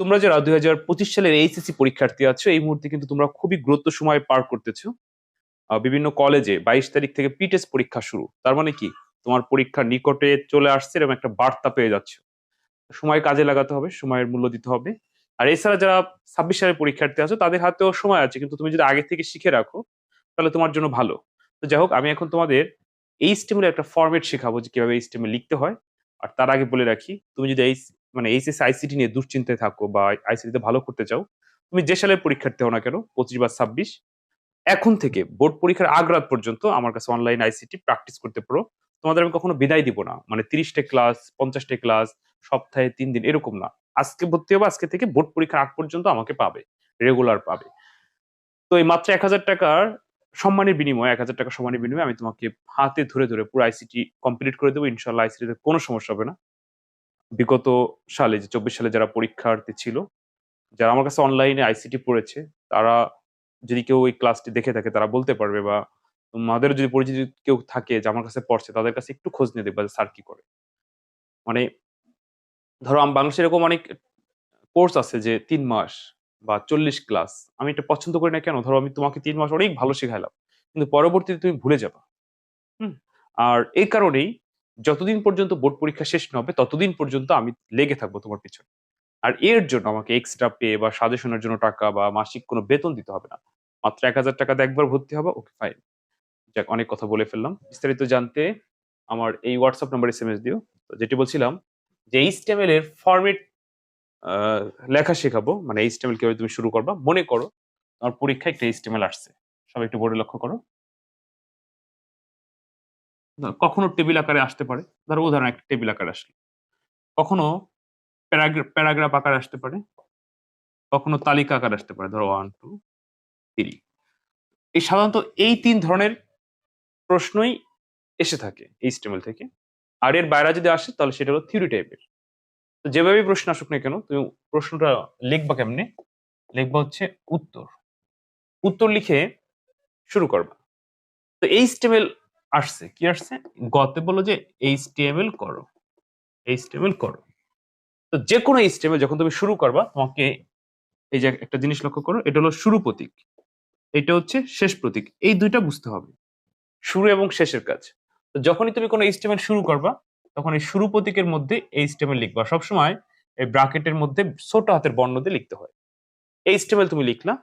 তোমরা যারা 2025 সালের এইচএসসি পরীক্ষার্থী আছো এই মুহূর্তে কিন্তু তোমরা খুবই গুরুত্ব সময় পার করতেছো। বিভিন্ন কলেজে 22 তারিখ থেকে প্রি-টেস্ট পরীক্ষা শুরু। তার মানে কি? তোমার পরীক্ষা নিকটে চলে আসছে এরকম একটা বার্তা পেয়ে যাচ্ছ। সময় কাজে লাগাতে হবে, সময়ের মূল্য দিতে হবে। আর এছাড়া যারা 26 সালের পরীক্ষার্থী আছো তাদের হাতেও সময় আছে। কিন্তু তুমি যদি আগে থেকে শিখে রাখো তাহলে তোমার জন্য ভালো। তো যাই হোক আমি এখন তোমাদের HTML এর একটা ফরমেট শেখাবো যে কিভাবে HTML লিখতে হয়। আর তার আগে বলে রাখি তুমি যদি মানে এইচএসসি আইসিটি নিয়ে দুশ্চিন্তায় থাকো বা আইসিটি তে ভালো করতে চাও, তুমি যে সালের পরীক্ষার্থী হও না কেন 25 বা 26 এখন থেকে বোর্ড পরীক্ষার আগ রাত পর্যন্ত আমার কাছে অনলাইন আইসিটি প্র্যাকটিস করতে পারো। তোমাদের আমি কখনো বিদায় দিব না। মানে 30 টা ক্লাস, 50 টা ক্লাস, সপ্তাহে ৩ দিন এরকম না। আজকে ভর্তি হবা, আজকে থেকে বোর্ড পরীক্ষার আগ পর্যন্ত আমাকে পাবে। রেগুলার পাবে। তো এই মাত্র ৳১,০০০ সম্মানের বিনিময়ে ৳১,০০০ সম্মানের বিনিময়ে আমি তোমাকে হাতে ধরে, ধরে পুরো আইসিটি কমপ্লিট করে দেব। ইনশাআল্লাহ আইসিটিতে কোনো সমস্যা হবে না। বিগত সালে যে ২৪ সালে যারা পরীক্ষার্থী ছিল, যারা আমার কাছে অনলাইনে আইসিটি পড়েছে, তারা যদি কেউ ওই ক্লাসটি দেখে থাকে তারা বলতে পারবে বা তোমাদের যদি পরিচিত কেউ থাকে যে আমার কাছে পড়ছে তাদের কাছে একটু খোঁজ নিয়ে দেখবা যে স্যার কি করে। মানে ধরো বাংলাদেশে এরকম অনেক কোর্স আছে যে ৩ মাস বা ৪০ ক্লাস। আমি এটা পছন্দ করি না কেন? ধরো আমি তোমাকে ৩ মাস অনেক ভালো শিখাইলাম। কিন্তু পরবর্তীতে তুমি ভুলে যাবা। হুম? আর এই কারণেই যতদিন পর্যন্ত বোর্ড পরীক্ষা শেষ না হবে ততদিন পর্যন্ত আমি লেগে থাকবো তোমার পিছনে। আর এর জন্য আমাকে এক্সট্রা পে বা সাজেশনের জন্য টাকা বা মাসিক কোনো বেতন দিতে হবে না। মাত্র ৳১,০০০ দিয়ে একবার ভর্তি হবা, ওকে ফাইন। যাক অনেক কথা বলে ফেললাম। বিস্তারিত জানতে আমার এই WhatsApp নাম্বারে এসএমএস দিও। তো যেটি বলছিলাম যে HTML এর ফরমেট আ লেখা শেখাবো। মানে HTML কিভাবে তুমি শুরু করবা। মনে করো তোমার পরীক্ষায় একটা HTML আসছে। সবাই একটু বোর্ডে লক্ষ্য করো। কখনো টেবিল আকারে আসতে পারে। ধরো উদাহরণ একটা টেবিল আকারে আসলো। কখনো প্যারাগ্রাফ আকারে আসতে পারে। কখনো তালিকা আকারে আসতে পারে। ধরো 1, 2, 3 এই সাধারণত এই ৩ ধরনের প্রশ্নই এসে থাকে HTML থেকে। আর এর বাইরে যদি আসে তাহলে সেটা হলো থিওরি টাইপের। তো যেভাবেই প্রশ্ন আসুক না কেন তুমি প্রশ্নটা লিখবা কেমনে? লিখবা হচ্ছে উত্তর। উত্তর লিখে শুরু করবা। তো HTML আসছে। কি আসছে? গতে বলল যে HTML করো। HTML করো। তো যেকোনো HTML যখন তুমি শুরু করবা তোমাকে এই যে একটা জিনিস লক্ষ্য করো, এটা হলো শুরু প্রতীক। এটা হচ্ছে শেষ প্রতীক। এই ২ টা বুঝতে হবে। শুরু এবং শেষের কাজ। তো যখনই তুমি কোনো HTML শুরু করবা, তখন এই শুরু প্রতীকের মধ্যে HTML লিখবা। সবসময় এই ব্র্যাকেটের মধ্যে ছোট হাতের বর্ণ দিয়ে লিখতে হয়। HTML তুমি লিখলা।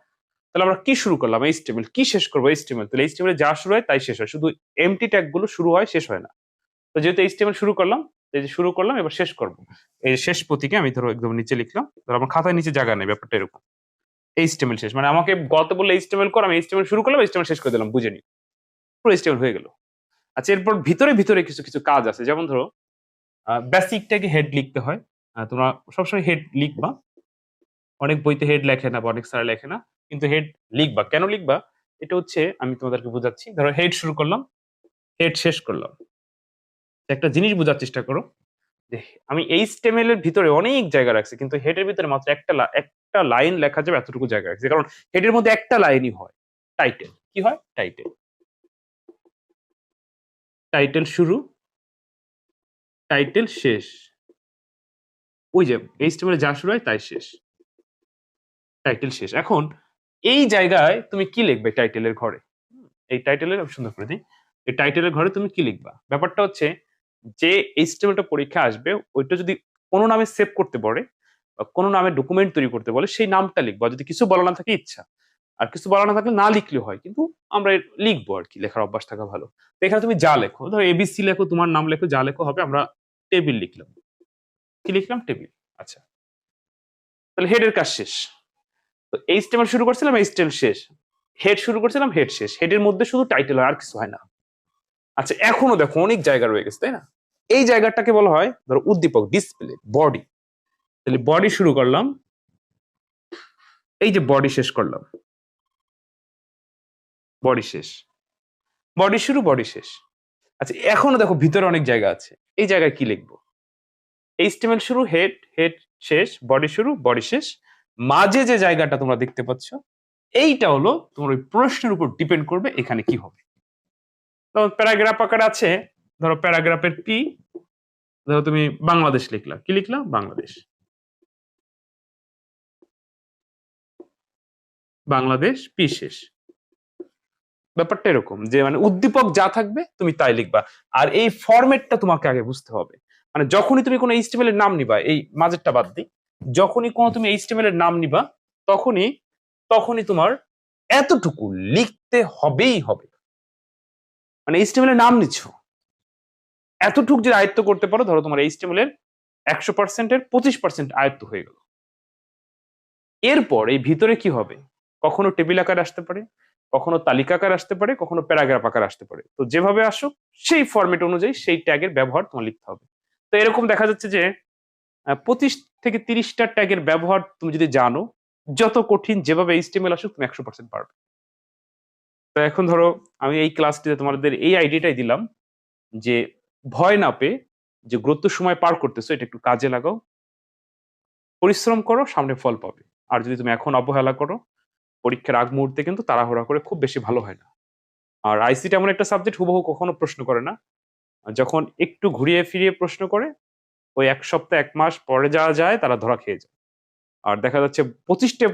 তাহলে আমরা কি শুরু করলাম? HTML। কি শেষ করব? HTML। তাহলে HTML এ যা শুরু হয় তাই শেষ হয়। শুধু এম্পটি ট্যাগ গুলো শুরু হয়, শেষ হয় না। তো যেহেতু HTML শুরু করলাম, এই যে শুরু করলাম এবার শেষ করব। এই শেষ প্রতীকে আমি ধরো একদম নিচে লিখলাম। ধরো আমার খাতার নিচে জায়গা নেই, ব্যাপারটা এরকম। HTML শেষ। মানে আমাকে গল্প বললে HTML কর, আমি HTML শুরু করলাম, HTML শেষ করে দিলাম, বুঝে নিই। পুরো HTML হয়ে গেল। আচ্ছা এরপর ভিতরে, ভিতরে কিছু, কিছু কাজ আছে। যেমন ধরো বেসিক ট্যাগে হেড লিখতে হয়। তোমরা সবসময় হেড লিখবা। অনেক বইতে হেড লেখে না বা অনেক স্যার লেখে না। কিন্তু হেড লিখবা। কেন লিখবা? এটা হচ্ছে আমি তোমাদেরকে বোঝাচ্ছি। ধরো হেড শুরু করলাম, হেড শেষ করলাম। একটা জিনিস বোঝার চেষ্টা করো যে আমি HTML এর ভিতরে অনেক জায়গা রাখছি। কিন্তু হেডের ভিতরে মাত্র একটা লাইন লেখা যাবে এতটুকু জায়গা রাখছি। কারণ হেডের মধ্যে একটা লাইনই হয়। টাইটেল। কি হয়? টাইটেল। টাইটেল শুরু, টাইটেল শেষ। ওই যে HTML এ যা শুরু হয় তাই শেষ। টাইটেল শেষ। এখন এই জায়গায় তুমি কি লিখবে টাইটেলের ঘরে? এই টাইটেলের আমি সুন্দর করে দিই। এই টাইটেলের ঘরে তুমি কি লিখবা? ব্যাপারটা হচ্ছে যে HTML টা পরীক্ষায় আসবে ওইটা যদি কোন নামে সেভ করতে পারে বা কোন নামে ডকুমেন্ট তৈরি করতে বলে সেই নামটা লিখবা। যদি কিছু বলা না থাকে ইচ্ছা। আর কিছু বলা না থাকলে না লিখলেও হয়। কিন্তু আমরা লিখবো আরকি। লেখার অভ্যাস থাকা ভালো। তো এখানে তুমি যা লেখো, ধরো এবিসি লেখো, তোমার নাম লেখো, যা লেখো হবে। আমরা টেবিল লিখলাম। কি লিখলাম? টেবিল। আচ্ছা। তাহলে হেডের কাজ শেষ। তো HTML শুরু করছিলাম, HTML শেষ। হেড শুরু করছিলাম, হেড শেষ। হেডের মধ্যে শুধু টাইটেল হয়, আর কিছু হয় না। আচ্ছা এখনো দেখো অনেক জায়গা রয়ে গেছে, তাই না? এই জায়গাটাকে বলা হয় ধরো উদ্দীপক, ডিসপ্লে, বডি। তাহলে বডি শুরু করলাম, এই যে বডি শেষ করলাম। বডি শেষ। বডি শুরু, বডি শেষ। আচ্ছা এখনো দেখো ভিতরে অনেক জায়গা আছে। এই জায়গায় কি লিখবো? HTML শুরু, হেড, হেড শেষ, বডি শুরু, বডি শেষ। মাঝে যে জায়গাটা তোমরা দেখতে পাচ্ছ, এইটা হলো তোমার ওই প্রশ্নের উপর ডিপেন্ড করবে এখানে কি হবে। যেমন প্যারাগ্রাফ আকারে আছে, ধরো প্যারাগ্রাফের পি, ধরো তুমি বাংলাদেশ লিখলা। কি লিখলা? বাংলাদেশ। বাংলাদেশ পি শেষ। ব্যাপারটা এরকম যে মানে উদ্দীপক যা থাকবে তুমি তাই লিখবা। আর এই ফরম্যাটটা তোমাকে আগে বুঝতে হবে। মানে যখনই তুমি কোনো এইচটিএমএল এর নাম নিবা, এই মাঝেরটা বাদ দিই, যখনই কোনো তুমি এইচটিএমএল এর নাম নিবা তখনই তখনই তোমার এতটুকু লিখতে হবেই হবে। মানে এইচটিএমএল এর নাম নিচ্ছ, এতটুকু যে আয়ত্ত করতে পারো, ধরো তোমার এইচটিএমএল এর 100% এর 25% আয়ত্ত হয়ে গেল। এরপর এই ভিতরে কি হবে, কখনো টেবিল আকার আসতে পারে, কখনো তালিকা আকার আসতে পারে, কখনো প্যারাগ্রাফ আকার আসতে পারে। তো যেভাবে আসুক সেই ফরম্যাট অনুযায়ী সেই ট্যাগের ব্যবহার তোমার লিখতে হবে। তো এরকম দেখা যাচ্ছে যে 25 থেকে 30টা ট্যাগের ব্যবহার তুমি যদি জানো, যত কঠিন যেভাবে এইচটিএমএল আসুক তুমি 100% পারবে। তো এখন ধরো আমি এই ক্লাসটিতে তোমাদের এই আইডিয়াটাই দিলাম যে ভয় না পেয়ে যে গুরুত্ব সময় পার করতেছো এটা একটু কাজে লাগাও, পরিশ্রম করো, সামনে ফল পাবে। আর যদি তুমি এখন অবহেলা করো, পরীক্ষার আগ মুহূর্তে কিন্তু তাড়াহুড়া করে খুব বেশি ভালো হয় না। আর আইসিটি এমন একটা সাবজেক্ট হুবহু কখনো প্রশ্ন করে না। যখন একটু ঘুরিয়ে ফিরিয়ে প্রশ্ন করে, ওই ১ সপ্তাহ ১ মাস পরে যারা যায় তারা ধরা খেয়ে যায়। আর দেখা যাচ্ছে ২৫টা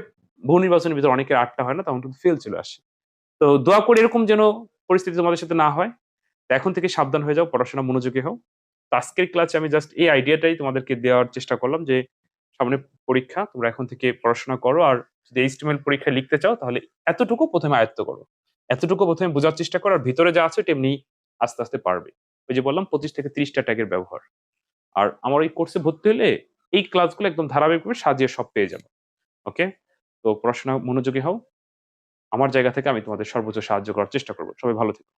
বহু নির্বাচনের ভিতরে অনেকের ৮টা হয় না, তখন কিন্তু ফেল চলে আসে। তো দোয়া করি এরকম যেন পরিস্থিতি তোমাদের সাথে না হয়। তো এখন থেকে সাবধান হয়ে যাও, পড়াশোনা মনোযোগী হও। তো আজকের ক্লাসে আমি জাস্ট এই আইডিয়াটাই তোমাদেরকে দেওয়ার চেষ্টা করলাম যে সামনে পরীক্ষা, তোমরা এখন থেকে পড়াশোনা করো। আর যদি এইচটিএমএল পরীক্ষায় লিখতে চাও তাহলে এতটুকু ১ম এ আয়ত্ত করো। এতটুকু ১ম এ বোঝার চেষ্টা করো। আর ভিতরে যা আছে ওটা এমনি আস্তে, আস্তে পারবে। ওই যে বললাম ২৫ থেকে ৩০টা ট্যাগের ব্যবহার। আর আমার এই কোর্সে ভর্তি হলে এই ক্লাসগুলো একদম ধারাবাহিকভাবে সাজিয়ে সব পেয়ে যাবে। ওকে? তো পড়াশোনা মনোযোগী হও। আমার জায়গা থেকে আমি তোমাদের সর্বোচ্চ সাহায্য করার চেষ্টা করব। সবাই ভালো থেকো।